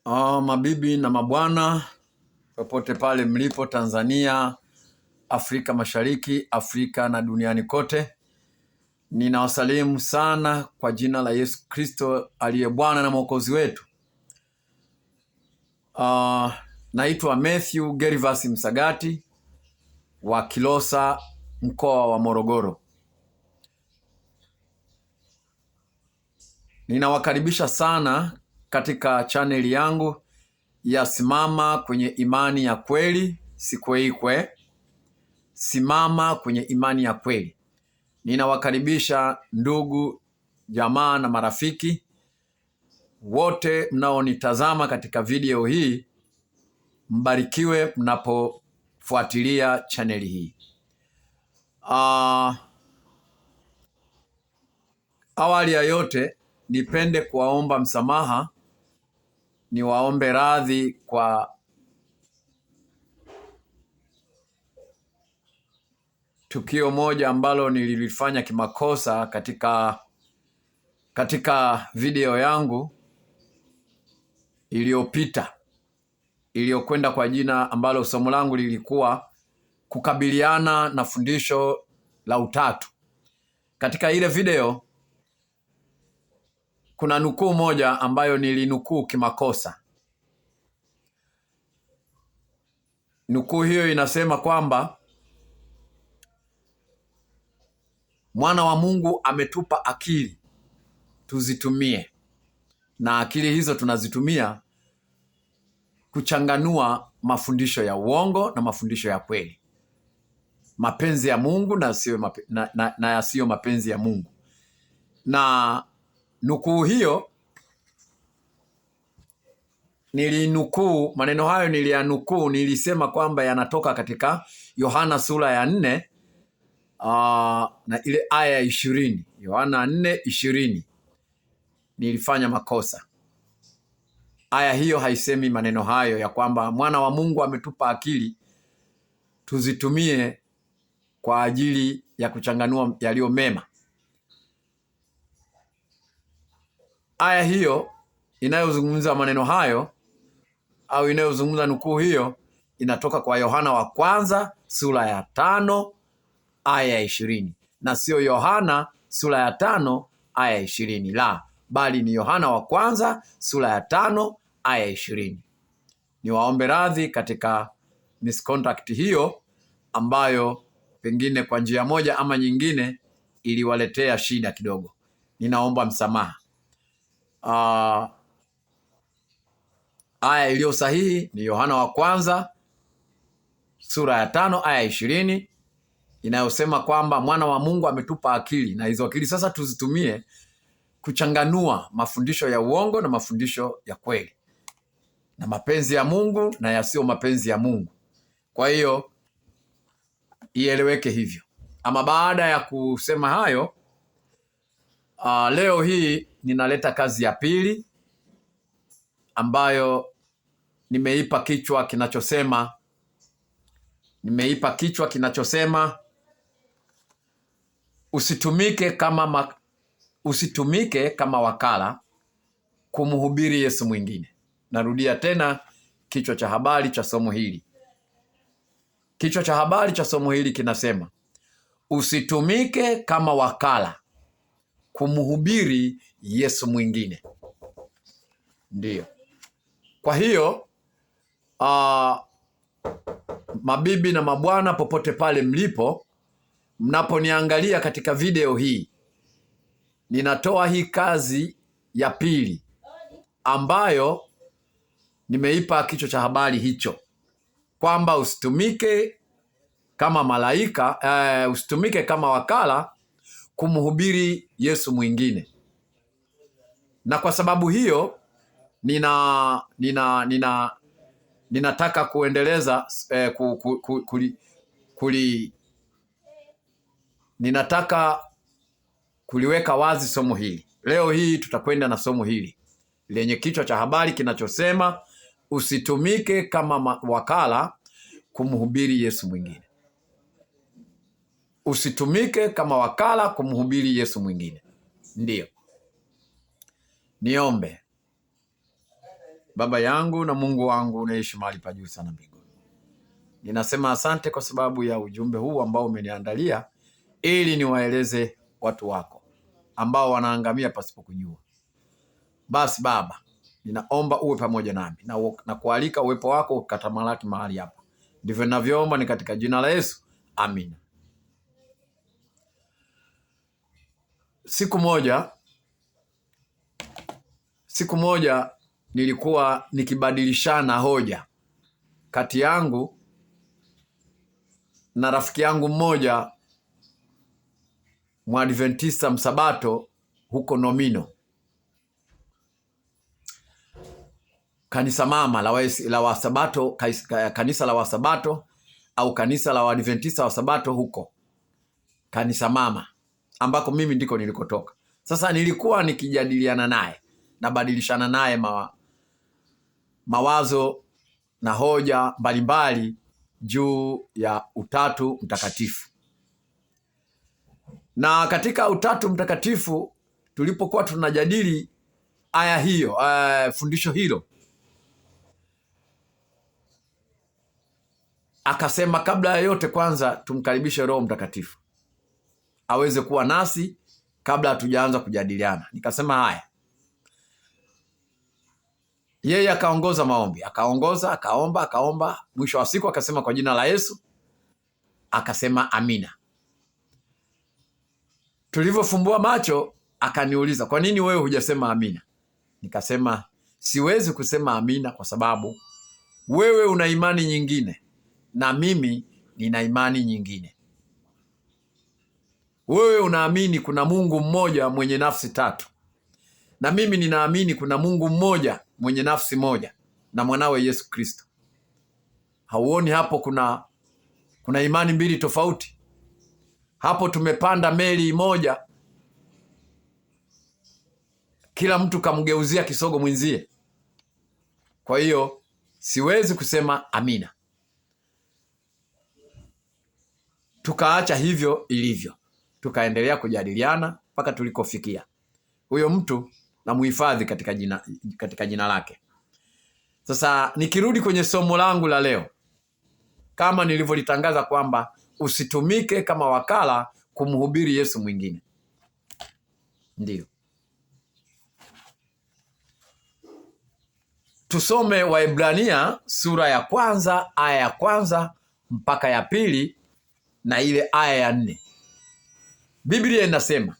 Mabibi na mabwana popote pale mlipo Tanzania, Afrika Mashariki, Afrika na duniani kote, ninawasalimu sana kwa jina la Yesu Kristo aliye Bwana na Mwokozi wetu. Naitwa Matthew Gervas Msagati wa Kilosa, mkoa wa Morogoro. Ninawakaribisha sana katika chaneli yangu ya Simama kwenye Imani ya Kweli, Sikweikwe. Simama kwenye Imani ya Kweli. Ninawakaribisha ndugu, jamaa na marafiki wote mnaonitazama katika video hii. Mbarikiwe mnapofuatilia chaneli hii. Awali ya yote nipende kuwaomba msamaha, niwaombe radhi kwa tukio moja ambalo nililifanya kimakosa katika video yangu iliyopita, iliyokwenda kwa jina ambalo somo langu lilikuwa kukabiliana na fundisho la utatu. Katika ile video kuna nukuu moja ambayo nilinukuu kimakosa. Nukuu hiyo inasema kwamba Mwana wa Mungu ametupa akili tuzitumie, na akili hizo tunazitumia kuchanganua mafundisho ya uongo na mafundisho ya kweli, mapenzi ya Mungu na yasiyo mapenzi ya Mungu. Na nukuu hiyo nilinukuu, maneno hayo niliyanukuu, nilisema kwamba yanatoka katika Yohana sura ya 4 na ile aya ya 20. Yohana 4:20. Nilifanya makosa. Aya hiyo haisemi maneno hayo ya kwamba Mwana wa Mungu ametupa akili tuzitumie kwa ajili ya kuchanganua yaliyo mema. Aya hiyo inayozungumza maneno hayo au inayozungumza nukuu hiyo inatoka kwa Yohana wa kwanza sura ya 5 aya ya 20, na sio Yohana sura ya 5 aya ya 20, la bali ni Yohana wa kwanza sura ya 5 aya ya 20. Niwaombe radhi katika misconduct hiyo ambayo pengine kwa njia moja ama nyingine iliwaletea shida kidogo. Ninaomba msamaha. Aya iliyo sahihi ni Yohana wa kwanza sura ya 5 aya ya 20, inayosema kwamba Mwana wa Mungu ametupa akili, na hizo akili sasa tuzitumie kuchanganua mafundisho ya uongo na mafundisho ya kweli, na mapenzi ya Mungu na yasiyo mapenzi ya Mungu. Kwa hiyo ieleweke hivyo. Ama baada ya kusema hayo, leo hii ninaleta kazi ya pili ambayo nimeipa kichwa kinachosema usitumike kama wakala kumhubiri Yesu mwingine. Narudia tena kichwa cha habari cha somo hili. Kichwa cha habari cha somo hili kinasema usitumike kama wakala kumhubiri Yesu mwingine. Ndiyo. Kwa hiyo mabibi na mabwana popote pale mlipo, mnaponiangalia katika video hii, ninatoa hii kazi ya pili ambayo nimeipa kichwa cha habari hicho, kwamba usitumike kama malaika, usitumike kama wakala kumhubiri Yesu mwingine. Na kwa sababu hiyo ninataka kuendeleza ninataka kuliweka wazi somo hili. Leo hii tutakwenda na somo hili lenye kichwa cha habari kinachosema usitumike kama wakala kumhubiri Yesu mwingine. Usitumike kama wakala kumhubiri Yesu mwingine. Ndiyo. Niombe. Baba yangu na Mungu wangu unaishi mahali pa juu sana mbinguni, ninasema asante kwa sababu ya ujumbe huu ambao umeniandalia ili niwaeleze watu wako ambao wanaangamia pasipo kujua. Basi Baba, ninaomba uwe pamoja nami na kualika uwepo wako ukatamalaki mahali hapa. Ndivyo ninavyoomba, ni katika jina la Yesu, amina. Siku moja nilikuwa nikibadilishana hoja kati yangu na rafiki yangu mmoja Mwadventista Msabato huko Nomino, kanisa mama la Wasabato, kanisa la Wasabato au kanisa la Waadventista wa Sabato huko, kanisa mama ambako mimi ndiko nilikotoka. Sasa nilikuwa nikijadiliana naye, nabadilishana naye mawazo na hoja mbalimbali juu ya Utatu Mtakatifu. Na katika Utatu Mtakatifu tulipokuwa tunajadili aya hiyo, fundisho hilo, akasema kabla ya yote kwanza tumkaribishe Roho Mtakatifu aweze kuwa nasi kabla hatujaanza kujadiliana. Nikasema haya. Yeye akaongoza maombi, akaomba. Mwisho wa siku akasema kwa jina la Yesu, akasema amina. Tulivyofumbua macho akaniuliza, kwa nini wewe hujasema amina? Nikasema siwezi kusema amina kwa sababu wewe una imani nyingine na mimi nina imani nyingine. Wewe unaamini kuna Mungu mmoja mwenye nafsi tatu, na mimi ninaamini kuna Mungu mmoja mwenye nafsi moja na mwanawe Yesu Kristo. Hauoni hapo kuna imani mbili tofauti? Hapo tumepanda meli moja, kila mtu kamgeuzia kisogo mwenzie. Kwa hiyo siwezi kusema amina. Tukaacha hivyo ilivyo, tukaendelea kujadiliana mpaka tulikofikia. Huyo mtu na muhifadhi katika jina lake. Sasa nikirudi kwenye somo langu la leo, kama nilivyolitangaza kwamba usitumike kama wakala kumhubiri Yesu mwingine. Ndiyo. Tusome Waebrania sura ya 1 aya ya 1 mpaka ya 2 na ile aya ya 4. Biblia inasema,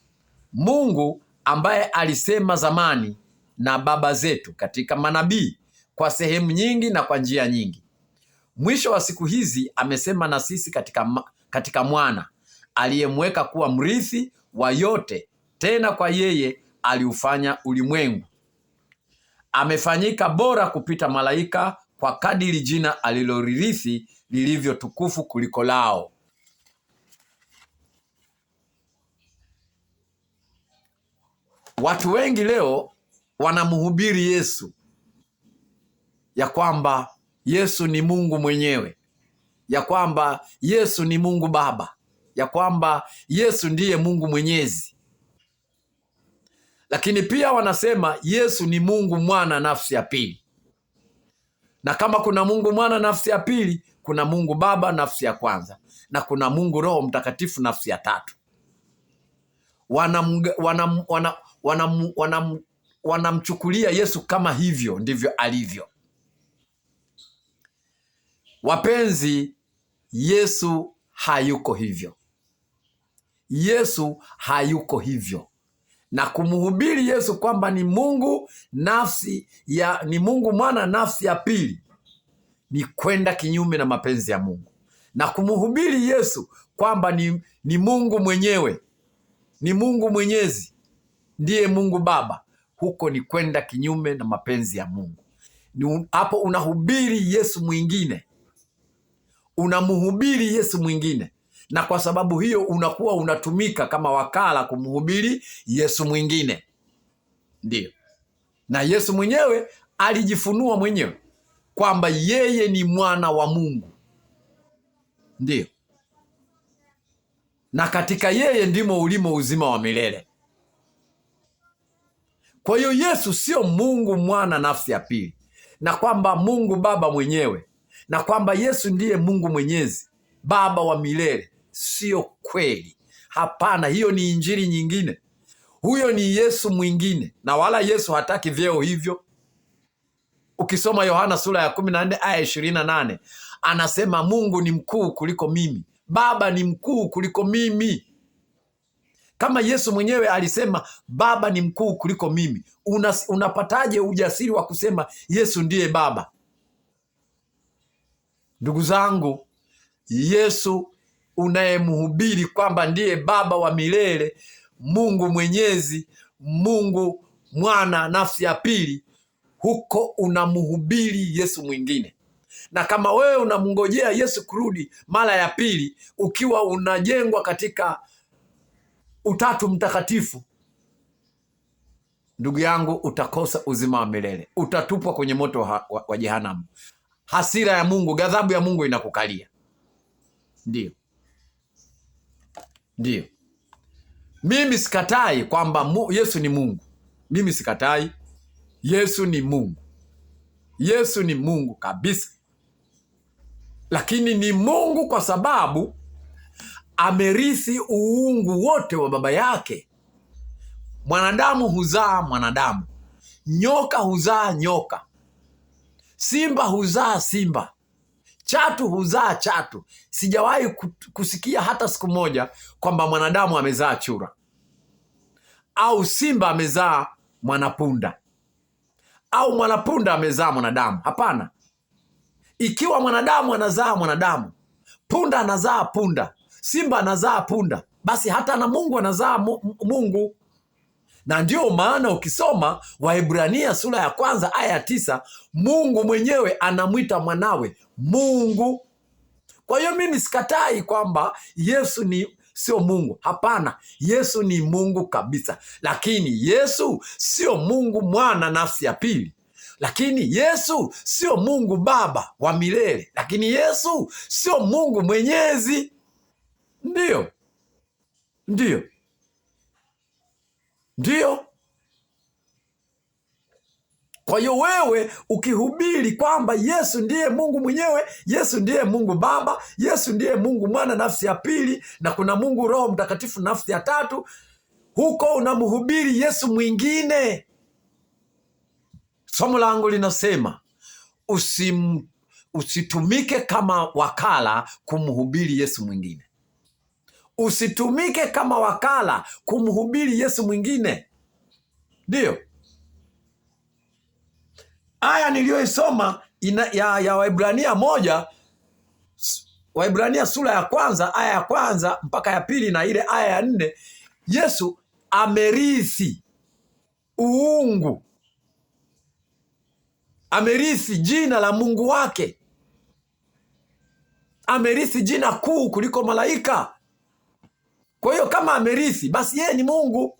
Mungu ambaye alisema zamani na baba zetu katika manabii kwa sehemu nyingi na kwa njia nyingi, mwisho wa siku hizi amesema na sisi katika mwana aliyemweka kuwa mrithi wa yote, tena kwa yeye aliufanya ulimwengu. Amefanyika bora kupita malaika kwa kadiri jina aliloririthi lilivyo tukufu kuliko lao. Watu wengi leo wanamhubiri Yesu ya kwamba Yesu ni Mungu mwenyewe, ya kwamba Yesu ni Mungu Baba, ya kwamba Yesu ndiye Mungu Mwenyezi. Lakini pia wanasema Yesu ni Mungu Mwana nafsi ya pili. Na kama kuna Mungu Mwana nafsi ya pili, kuna Mungu Baba nafsi ya kwanza, na kuna Mungu Roho Mtakatifu nafsi ya tatu. Wanamchukulia Yesu kama hivyo ndivyo alivyo. Wapenzi, Yesu hayuko hivyo. Yesu hayuko hivyo. Na kumhubiri Yesu kwamba ni Mungu ni Mungu Mwana nafsi ya pili ni kwenda kinyume na mapenzi ya Mungu. Na kumhubiri Yesu kwamba ni Mungu mwenyewe, ni Mungu Mwenyezi, ndiye Mungu Baba, huko ni kwenda kinyume na mapenzi ya Mungu. Hapo unahubiri Yesu mwingine, unamhubiri Yesu mwingine, na kwa sababu hiyo unakuwa unatumika kama wakala kumhubiri Yesu mwingine. Ndiyo. Na Yesu mwenyewe alijifunua mwenyewe kwamba yeye ni mwana wa Mungu. Ndiyo. Na katika yeye ndimo ulimo uzima wa milele. Kwa hiyo Yesu sio Mungu Mwana nafsi ya pili. na kwamba Mungu Baba mwenyewe, na kwamba Yesu ndiye Mungu Mwenyezi, Baba wa milele, sio kweli. Hapana, hiyo ni injili nyingine. Huyo ni Yesu mwingine, na wala Yesu hataki vyeo hivyo. Ukisoma Yohana sura ya 14 aya 28, anasema Mungu ni mkuu kuliko mimi, Baba ni mkuu kuliko mimi. Kama Yesu mwenyewe alisema Baba ni mkuu kuliko mimi, unapataje ujasiri wa kusema Yesu ndiye Baba? Ndugu zangu, Yesu unayemhubiri kwamba ndiye Baba wa milele, Mungu Mwenyezi, Mungu Mwana nafsi ya pili, huko unamhubiri Yesu mwingine. Na kama wewe unamngojea Yesu kurudi mara ya pili ukiwa unajengwa katika Utatu Mtakatifu, ndugu yangu, utakosa uzima wa milele, utatupwa kwenye moto wa jehanamu. Hasira ya Mungu, ghadhabu ya Mungu inakukalia. Ndio. Mimi sikatai kwamba Yesu ni Mungu. Mimi sikatai. Yesu ni Mungu. Yesu ni Mungu kabisa. Lakini ni Mungu kwa sababu amerithi uungu wote wa baba yake. Mwanadamu huzaa mwanadamu, nyoka huzaa nyoka, simba huzaa simba, chatu huzaa chatu. Sijawahi kusikia hata siku moja kwamba mwanadamu amezaa chura au simba amezaa mwanapunda au mwanapunda amezaa mwanadamu. Hapana. Ikiwa mwanadamu anazaa mwanadamu, punda anazaa punda, simba anazaa punda, basi hata na Mungu anazaa Mungu. Na ndio maana ukisoma Waebrania sura ya 1 aya 9, Mungu mwenyewe anamwita mwanawe Mungu. Kwa hiyo mimi sikatai kwamba Yesu sio Mungu. Hapana, Yesu ni Mungu kabisa. Lakini Yesu sio Mungu Mwana nafsi ya pili. Lakini Yesu sio Mungu Baba wa milele. Lakini Yesu sio Mungu Mwenyezi. Ndio. Kwa hiyo wewe ukihubiri kwamba Yesu ndiye Mungu mwenyewe, Yesu ndiye Mungu Baba, Yesu ndiye Mungu Mwana nafsi ya pili, na kuna Mungu Roho Mtakatifu nafsi ya tatu, huko unamhubiri Yesu mwingine. Somo langu linasema usitumike kama wakala kumhubiri Yesu mwingine. Usitumike kama wakala kumhubiri Yesu mwingine. Ndio aya niliyoisoma ya Waebrania 1, Waebrania sura ya 1 aya ya 1 mpaka ya 2 na ile aya ya 4. Yesu amerithi uungu, amerithi jina la Mungu wake, amerithi jina kuu kuliko malaika. Kwa hiyo kama amerithi, basi yeye ni Mungu.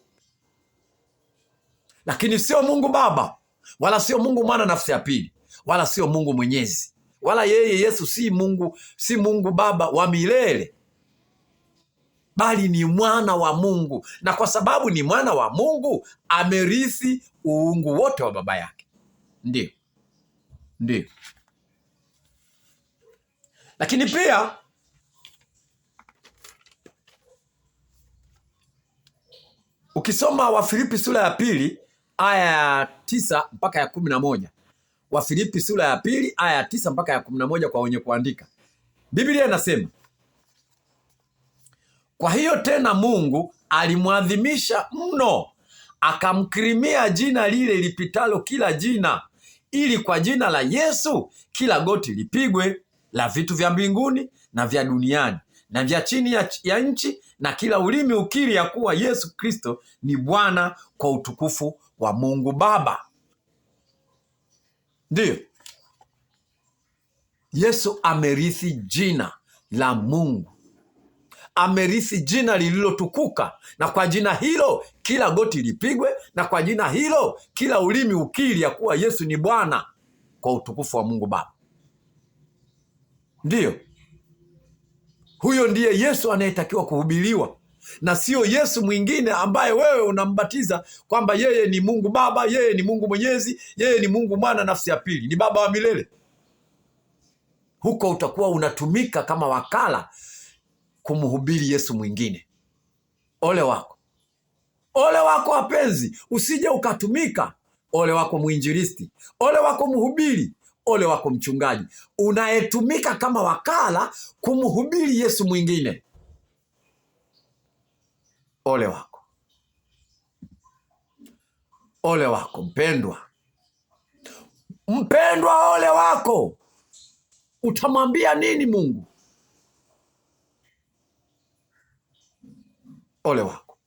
Lakini sio Mungu Baba, wala sio Mungu Mwana nafsi ya pili, wala sio Mungu Mwenyezi, wala yeye Yesu si Mungu Baba wa milele, bali ni mwana wa Mungu. Na kwa sababu ni mwana wa Mungu, amerithi uungu wote wa baba yake. Ndio. Lakini pia ukisoma Wafilipi sura ya 2 aya ya 9 mpaka ya 11, Wafilipi sura ya 2 aya ya 9 mpaka ya 11, kwa wenye kuandika, Biblia inasema, kwa hiyo tena Mungu alimwadhimisha mno, akamkirimia jina lile lipitalo kila jina, ili kwa jina la Yesu kila goti lipigwe, la vitu vya mbinguni na vya duniani na vya chini ya nchi, na kila ulimi ukiri ya kuwa Yesu Kristo ni Bwana, kwa utukufu wa Mungu Baba. Ndio. Yesu amerithi jina la Mungu, amerithi jina lililotukuka, na kwa jina hilo kila goti lipigwe, na kwa jina hilo kila ulimi ukiri ya kuwa Yesu ni Bwana, kwa utukufu wa Mungu Baba. Ndio. Huyo ndiye Yesu anayetakiwa kuhubiriwa, na sio Yesu mwingine ambaye wewe unambatiza kwamba yeye ni Mungu Baba, yeye ni Mungu Mwenyezi, yeye ni Mungu Mwana nafsi ya pili, ni Baba wa milele. Huko utakuwa unatumika kama wakala kumhubiri Yesu mwingine. Ole wako, ole wako wapenzi, usije ukatumika. Ole wako mwinjilisti, ole wako mhubiri, ole wako mchungaji unayetumika kama wakala kumhubiri Yesu mwingine. Ole wako, ole wako mpendwa, mpendwa, ole wako. Utamwambia nini Mungu? Ole wako.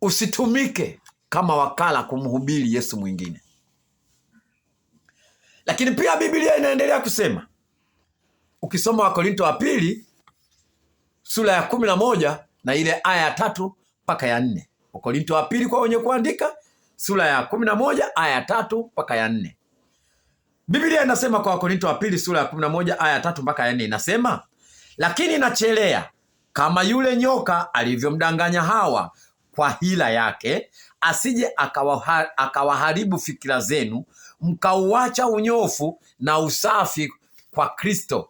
Usitumike kama wakala kumhubiri Yesu mwingine. Lakini pia Biblia inaendelea kusema, ukisoma Wakorinto wa pili sura ya 11 na ile aya ya 3 mpaka ya 4. Wakorinto wa pili kwa wenye kuandika sura ya 11 aya ya 3 mpaka ya 4. Biblia inasema kwa Wakorinto wa pili sura ya 11 aya ya 3 mpaka ya 4, inasema, lakini nachelea kama yule nyoka alivyomdanganya Hawa kwa hila yake, asije akawaharibu fikira zenu, mkauacha unyofu na usafi kwa Kristo.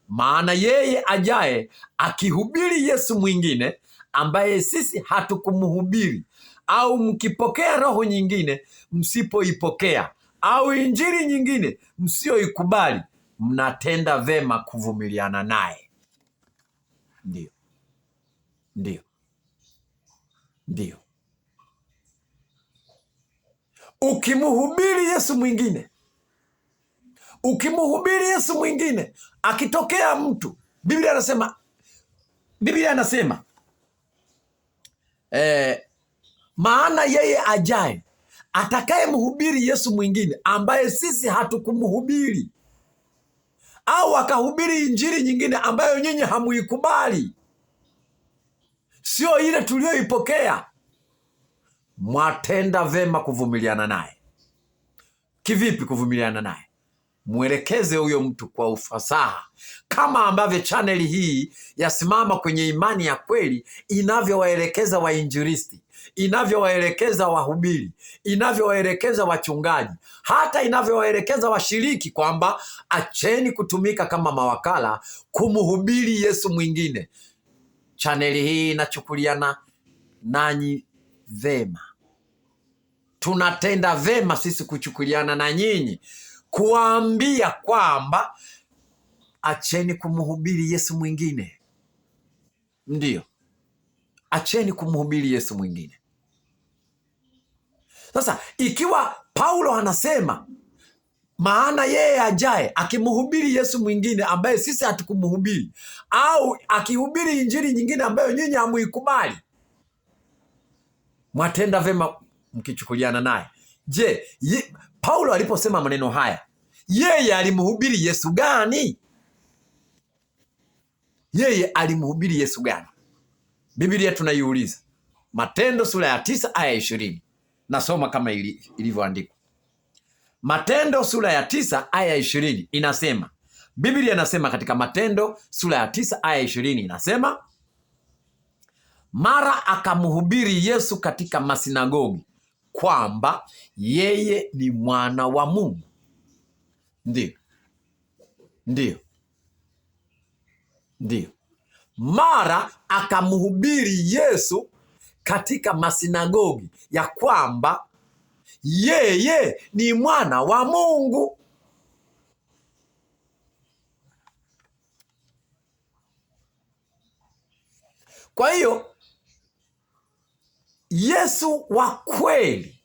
Maana yeye ajaye akihubiri Yesu mwingine ambaye sisi hatukumhubiri, au mkipokea roho nyingine msipoipokea, au injili nyingine msioikubali, mnatenda vema kuvumiliana naye. Ndio, ndio, ndio. Ukimhubiri Yesu mwingine, ukimhubiri Yesu mwingine, akitokea mtu, Biblia anasema maana yeye ajaye atakaye mhubiri Yesu mwingine ambaye sisi hatukumhubiri, au akahubiri injili nyingine ambayo nyinyi hamuikubali, sio ile tulioipokea, mwatenda vema kuvumiliana naye. Kivipi kuvumiliana naye? Mwelekeze huyo mtu kwa ufasaha, kama ambavyo chaneli hii yasimama kwenye imani ya kweli inavyowaelekeza wainjilisti, inavyowaelekeza wahubiri, inavyowaelekeza wachungaji, hata inavyowaelekeza washiriki kwamba acheni kutumika kama mawakala kumhubiri Yesu mwingine. Chaneli hii inachukuliana nanyi vema. Tunatenda vema sisi kuchukuliana na nyinyi, kuambia kwamba acheni kumhubiri Yesu mwingine. Ndio, acheni kumhubiri Yesu mwingine. Sasa ikiwa Paulo anasema maana yeye ajaye akimhubiri Yesu mwingine ambaye sisi hatukumhubiri, au akihubiri injili nyingine ambayo nyinyi hamuikubali, mwatenda vema mkichukuliana naye. Je, Paulo aliposema maneno haya, yeye alimhubiri Yesu gani? Yeye alimhubiri Yesu gani? Biblia tunaiuliza. Matendo sura ya 9 aya 20. Nasoma kama ilivyoandikwa. Matendo sura ya 9 aya 20 inasema, Biblia inasema katika Matendo sura ya 9 aya 20 inasema, mara akamhubiri Yesu katika masinagogi kwamba yeye ni mwana wa Mungu. Ndio, ndio, ndio. Mara akamhubiri Yesu katika masinagogi ya kwamba yeye ni mwana wa Mungu. Kwa hiyo Yesu wa kweli,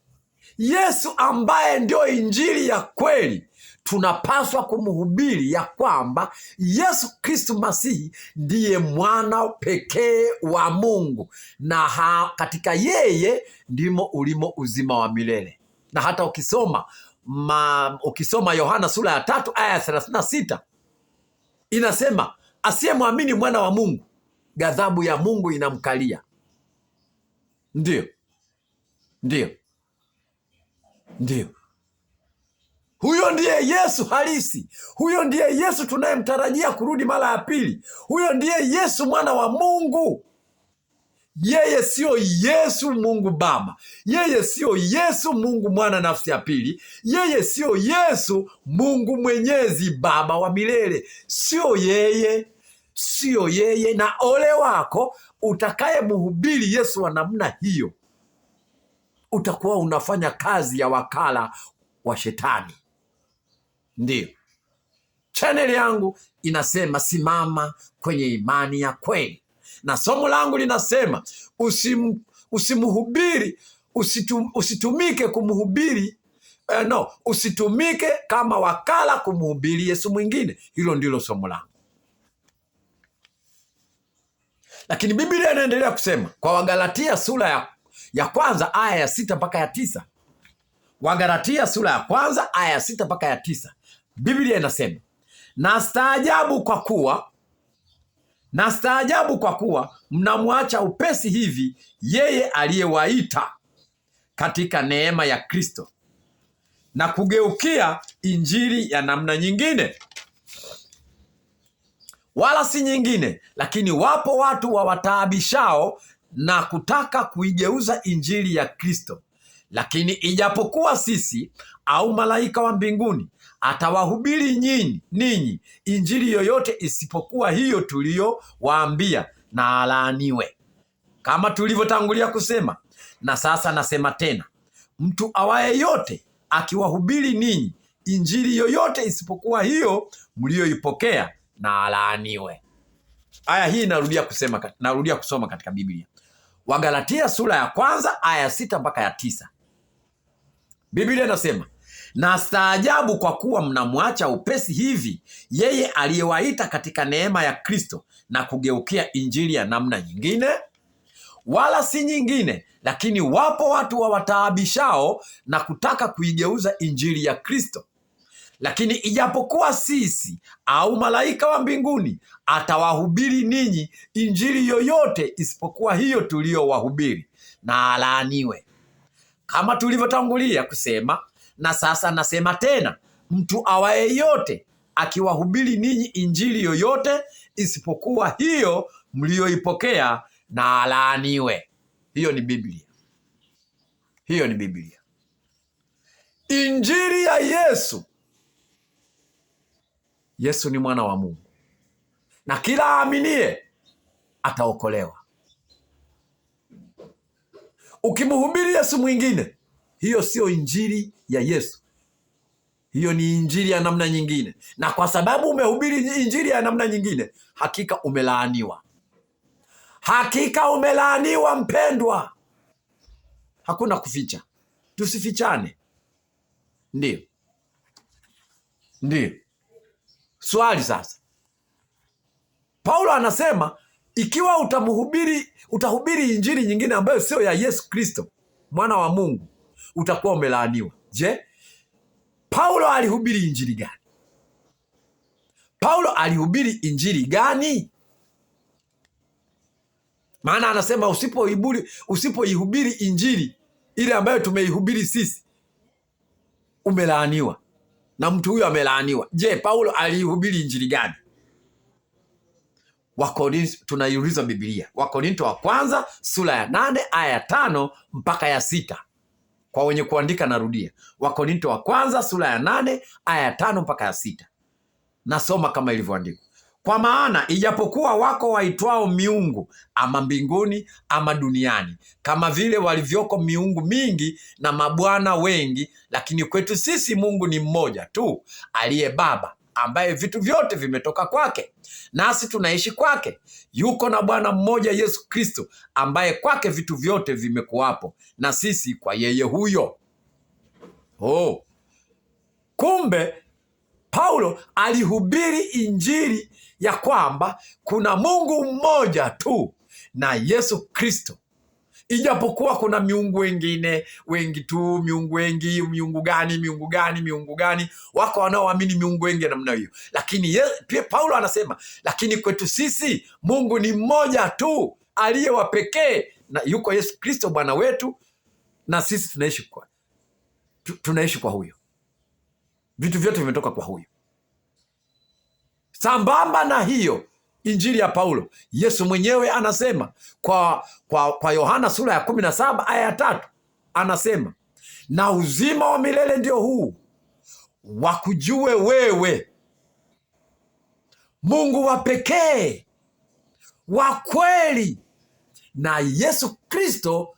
Yesu ambaye ndio injili ya kweli, tunapaswa kumhubiri ya kwamba Yesu Kristo Masihi ndiye mwana pekee wa Mungu, na katika yeye ndimo ulimo uzima wa milele. Na hata ukisoma Yohana sura ya 3 aya 36 inasema, asiyemwamini mwana wa Mungu, ghadhabu ya Mungu inamkalia. Ndio, ndio, ndio. Huyo ndiye Yesu halisi. Huyo ndiye Yesu tunayemtarajia kurudi mara ya pili. Huyo ndiye Yesu mwana wa Mungu. Yeye sio Yesu Mungu Baba, yeye sio Yesu Mungu Mwana nafsi ya pili, yeye sio Yesu Mungu Mwenyezi Baba wa milele. Sio yeye, sio yeye. Na ole wako utakaye mhubiri Yesu wa namna hiyo, utakuwa unafanya kazi ya wakala wa shetani. Ndiyo chaneli yangu inasema simama kwenye imani ya kweli, na somo langu linasema usimuhubiri, usitumike kumhubiri usitumike kama wakala kumhubiri Yesu mwingine. Hilo ndilo somo langu. Lakini Biblia inaendelea kusema kwa Wagalatia sura ya kwanza aya ya 6 mpaka ya 9. Wagalatia sura ya kwanza aya ya 6 mpaka ya 9. Biblia inasema, nastaajabu kwa kuwa mnamwacha upesi hivi yeye aliyewaita katika neema ya Kristo na kugeukia injili ya namna nyingine, wala si nyingine, lakini wapo watu wawataabishao na kutaka kuigeuza injili ya Kristo. Lakini ijapokuwa sisi au malaika wa mbinguni atawahubiri ninyi injili yoyote isipokuwa hiyo tuliyowaambia, na alaaniwe. Kama tulivyotangulia kusema, na sasa nasema tena, mtu awaye yote akiwahubiri ninyi injili yoyote isipokuwa hiyo mlioipokea, na alaaniwe. Aya hii narudia kusoma katika Biblia. Wagalatia sura ya kwanza aya ya 6 mpaka ya 9. Biblia inasema, na staajabu kwa kuwa mnamwacha upesi hivi yeye aliyewaita katika neema ya Kristo na kugeukia injili ya namna nyingine, wala si nyingine, lakini wapo watu wawataabishao na kutaka kuigeuza injili ya Kristo. Lakini ijapokuwa sisi au malaika wa mbinguni atawahubiri ninyi injili yoyote isipokuwa hiyo tuliyowahubiri, na alaaniwe. Kama tulivyotangulia kusema, na sasa nasema tena, mtu awaye yote akiwahubiri ninyi injili yoyote isipokuwa hiyo mlioipokea, na alaaniwe. Hiyo ni Biblia. Hiyo ni Biblia. Injili ya Yesu. Yesu ni mwana wa Mungu, na kila aaminie ataokolewa. Ukimhubiri Yesu mwingine, hiyo sio injili ya Yesu, hiyo ni injili ya namna nyingine. Na kwa sababu umehubiri injili ya namna nyingine, hakika umelaaniwa. Hakika umelaaniwa mpendwa. Hakuna kuficha, tusifichane. Ndiyo. Swali sasa, Paulo anasema ikiwa utahubiri injili nyingine ambayo sio ya Yesu Kristo mwana wa Mungu, utakuwa umelaaniwa. Je, Paulo alihubiri injili gani? Paulo alihubiri injili gani? Maana anasema usipoihubiri injili ile ambayo tumeihubiri sisi, umelaaniwa, na mtu huyo amelaaniwa. Je, Paulo alihubiri injili gani? Tunaiuliza Biblia. Wakorinto wa kwanza sura ya 8 aya ya 5 mpaka ya 6. Kwa wenye kuandika narudia. Wakorinto wa kwanza sura ya 8 aya ya 5 mpaka ya 6. Nasoma kama ilivyoandikwa. Kwa maana ijapokuwa wako waitwao miungu ama mbinguni ama duniani, kama vile walivyoko miungu mingi na mabwana wengi, lakini kwetu sisi Mungu ni mmoja tu, aliye Baba, ambaye vitu vyote vimetoka kwake, nasi tunaishi kwake. Yuko na Bwana mmoja Yesu Kristo, ambaye kwake vitu vyote vimekuwapo, na sisi kwa yeye huyo. Kumbe Paulo alihubiri injili ya kwamba kuna Mungu mmoja tu na Yesu Kristo. Ijapokuwa kuna miungu wengine wengi tu, miungu gani, wako wanaoamini miungu wengi namna hiyo. Lakini pia Paulo anasema, lakini kwetu sisi Mungu ni mmoja tu aliye wa pekee, na yuko Yesu Kristo Bwana wetu, na sisi tunaishi kwa huyo. Vitu vyote vimetoka kwa huyo. Sambamba na hiyo, injili ya Paulo. Yesu mwenyewe anasema kwa Yohana sura ya 17 aya ya 3, anasema na uzima wa milele ndio huu, wakujue wewe Mungu wa pekee wa kweli na Yesu Kristo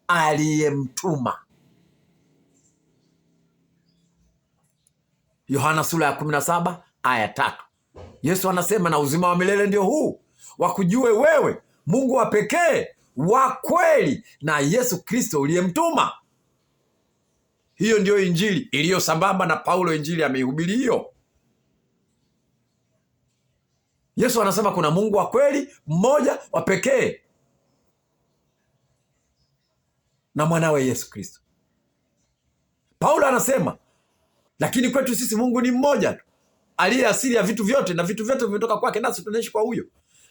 aliyemtuma. Yohana sura ya 17 aya 3. Yesu anasema na uzima wa milele ndio huu, wakujue wewe Mungu wa pekee wa kweli na Yesu Kristo uliyemtuma. Hiyo ndio injili iliyo sambamba na Paulo, injili ameihubiri hiyo. Yesu anasema kuna Mungu wa kweli mmoja wa pekee na mwanawe Yesu Kristo. Paulo anasema lakini kwetu sisi Mungu ni mmoja tu, aliye asili ya vitu vyote na vitu vyote vimetoka kwake, nasi tunaishi kwa huyo.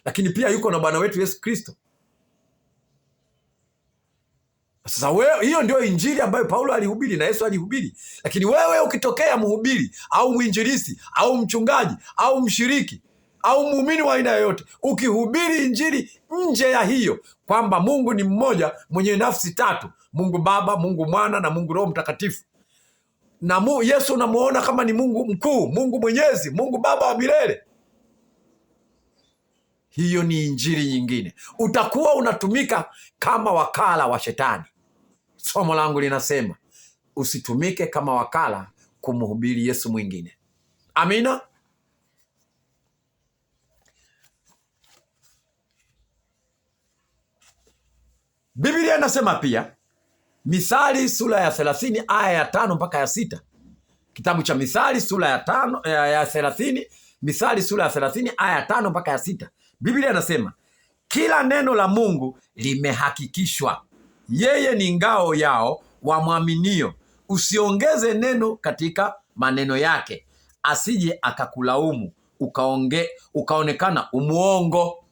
Lakini pia yuko na Bwana wetu Yesu Kristo. Sasa wewe, hiyo ndio injili ambayo Paulo alihubiri na Yesu alihubiri. Lakini wewe ukitokea mhubiri au mwinjilisti au mchungaji au mshiriki au muumini wa aina yoyote, ukihubiri injili nje ya hiyo kwamba Mungu ni mmoja mwenye nafsi tatu, Mungu Baba, Mungu Mwana na Mungu Roho Mtakatifu, na Yesu unamuona kama ni Mungu mkuu, Mungu mwenyezi, Mungu Baba wa milele, hiyo ni injili nyingine. Utakuwa unatumika kama wakala wa shetani. Somo langu linasema usitumike kama wakala kumhubiri Yesu mwingine. Amina. Biblia inasema pia, Mithali sura ya 30 aya ya 5 mpaka ya 6. Kitabu cha Mithali sura ya 5 ya 30, Mithali sura ya 30 aya ya 5 mpaka ya 6. Biblia inasema kila neno la Mungu limehakikishwa, yeye ni ngao yao wamwaminio. Usiongeze neno katika maneno yake, asije akakulaumu ukaonekana umuongo.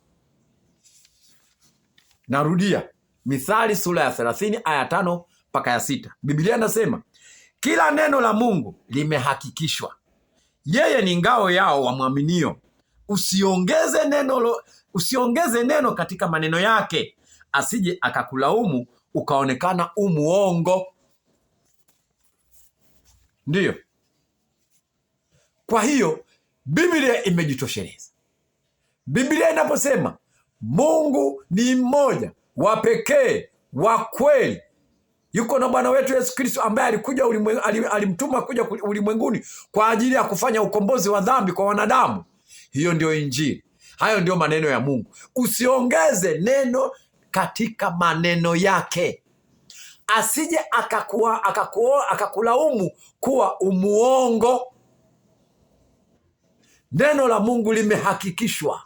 Narudia, Mithali sura ya 30 aya 5 mpaka ya 6. Biblia inasema kila neno la Mungu limehakikishwa, yeye ni ngao yao wamwaminio. Usiongeze neno katika maneno yake, asije akakulaumu ukaonekana umuongo. Ndiyo. Kwa hiyo Biblia imejitosheleza. Biblia inaposema Mungu ni mmoja wa pekee wa kweli, yuko na Bwana wetu Yesu Kristo ambaye alikuja alimtuma kuja ulimwenguni kwa ajili ya kufanya ukombozi wa dhambi kwa wanadamu. Hiyo ndio injili. Hayo ndio maneno ya Mungu. Usiongeze neno katika maneno yake, asije akakulaumu kuwa umuongo. Neno la Mungu limehakikishwa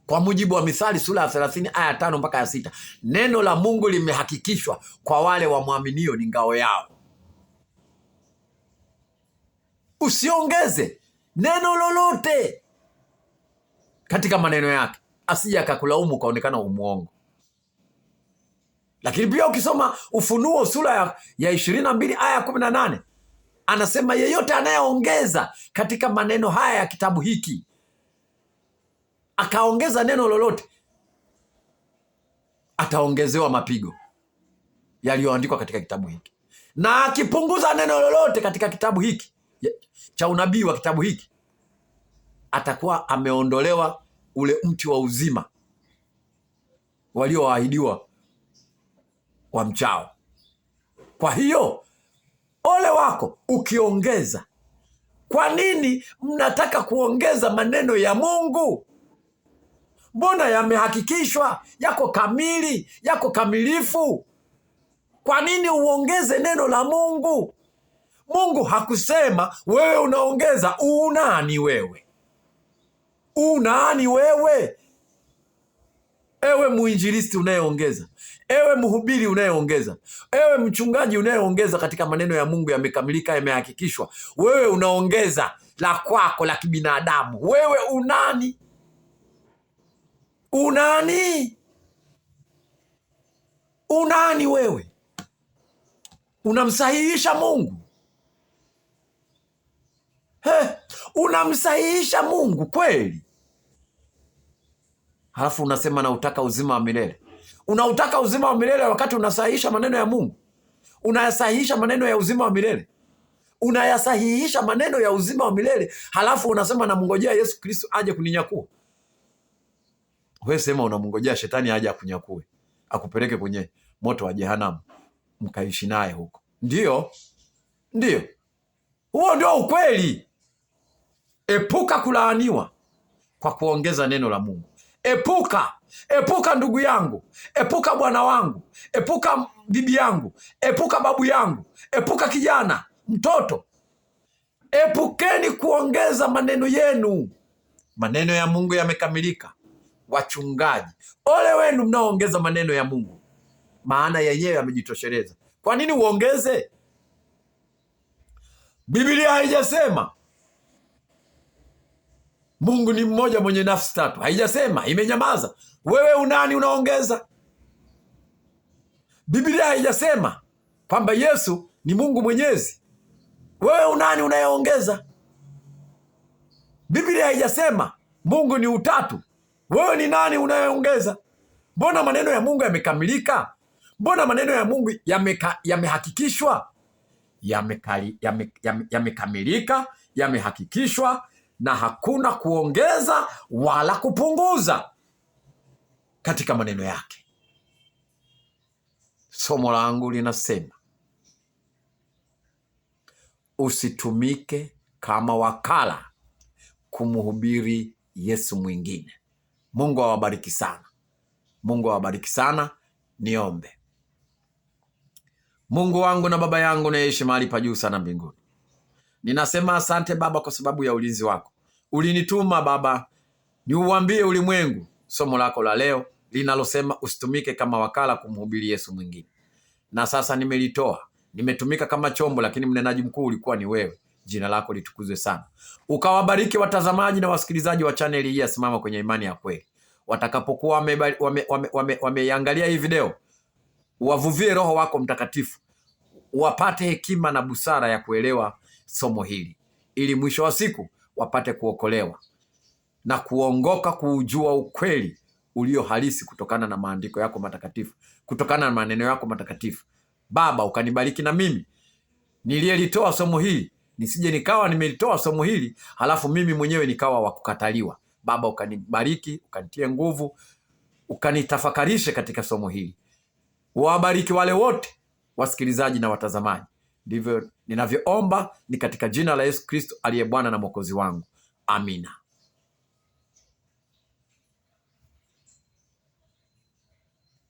kwa mujibu wa Mithali sura ya 30 aya 5 mpaka ya 6. Neno la Mungu limehakikishwa kwa wale wamwaminio, ni ngao yao. Usiongeze neno lolote katika maneno yake, asije akakulaumu kaonekana umuongo. Lakini pia ukisoma Ufunuo sura ya 22 aya 18, anasema yeyote anayeongeza katika maneno haya ya kitabu hiki, akaongeza neno lolote, ataongezewa mapigo yaliyoandikwa katika kitabu hiki, na akipunguza neno lolote katika kitabu hiki cha unabii wa kitabu hiki, atakuwa ameondolewa ule mti wa uzima walioahidiwa wamchao. Kwa hiyo ole wako ukiongeza. Kwa nini mnataka kuongeza maneno ya Mungu? Mbona yamehakikishwa, yako kamili, yako kamilifu? Kwa nini uongeze neno la Mungu? Mungu hakusema, wewe unaongeza. Unani wewe? Unani wewe? Ewe muinjilisti unayeongeza, ewe mhubiri unayeongeza, ewe mchungaji unayeongeza katika maneno ya Mungu yamekamilika, yamehakikishwa, wewe unaongeza la kwako la kibinadamu. Wewe unani? Unani? Unani wewe? Unamsahihisha Mungu? Unamsahihisha Mungu kweli? halafu unasema nautaka uzima wa milele. Unautaka uzima wa milele wakati unasahihisha maneno ya Mungu. Unayasahihisha maneno ya uzima wa milele. Unayasahihisha maneno ya uzima wa milele, halafu unasema namngojea Yesu Kristo aje kuninyakua. Wewe sema unamngojea shetani aje akunyakue, akupeleke kwenye moto wa jehanamu, mkaishi naye huko. Ndio. Huo ndio ukweli. Epuka kulaaniwa kwa kuongeza neno la Mungu. Epuka ndugu yangu, epuka bwana wangu, epuka bibi yangu, epuka babu yangu, epuka kijana, mtoto. Epukeni kuongeza maneno yenu. Maneno ya Mungu yamekamilika. Wachungaji, ole wenu mnaoongeza maneno ya Mungu, maana yenyewe yamejitosheleza. Kwa nini uongeze? Biblia haijasema Mungu ni mmoja mwenye nafsi tatu. Haijasema, imenyamaza. Wewe unani unaongeza? Biblia haijasema kwamba Yesu ni Mungu Mwenyezi. Wewe unani unayeongeza? Biblia haijasema Mungu ni utatu. Wewe ni nani unayeongeza? Mbona maneno ya Mungu yamekamilika? Mbona maneno ya Mungu yamehakikishwa? Yamekamilika, yamehakikishwa, na hakuna kuongeza wala kupunguza katika maneno yake. Somo langu linasema usitumike kama wakala kumhubiri Yesu mwingine. Mungu awabariki sana. Mungu awabariki sana. Niombe. Mungu wangu na Baba yangu nayeishi mahali pa juu sana mbinguni, ninasema asante Baba kwa sababu ya ulinzi wako. Ulinituma Baba niuambie ulimwengu somo lako la leo linalosema usitumike kama wakala kumhubiri Yesu mwingine. Na sasa nimelitoa, nimetumika kama chombo, lakini mnenaji mkuu ulikuwa ni wewe. Jina lako litukuzwe sana. Ukawabariki watazamaji na wasikilizaji wa channel hii ya Simama Kwenye Imani ya Kweli. Watakapokuwa wameiangalia hii video, wavuvie Roho wako Mtakatifu, wapate hekima na busara ya kuelewa somo hili, ili mwisho wa siku wapate kuokolewa na kuongoka kuujua ukweli ulio halisi kutokana na maandiko yako matakatifu, kutokana na maneno yako matakatifu. Baba, ukanibariki na mimi niliyelitoa somo hili, nisije nikawa nimelitoa somo hili halafu mimi mwenyewe nikawa wa kukataliwa. Baba, ukanibariki, ukanitie nguvu, ukanitafakarishe katika somo hili. Wabariki wale wote wasikilizaji na watazamaji. Ndivyo ninavyoomba, ni katika jina la Yesu Kristo aliye Bwana na Mwokozi wangu. Amina.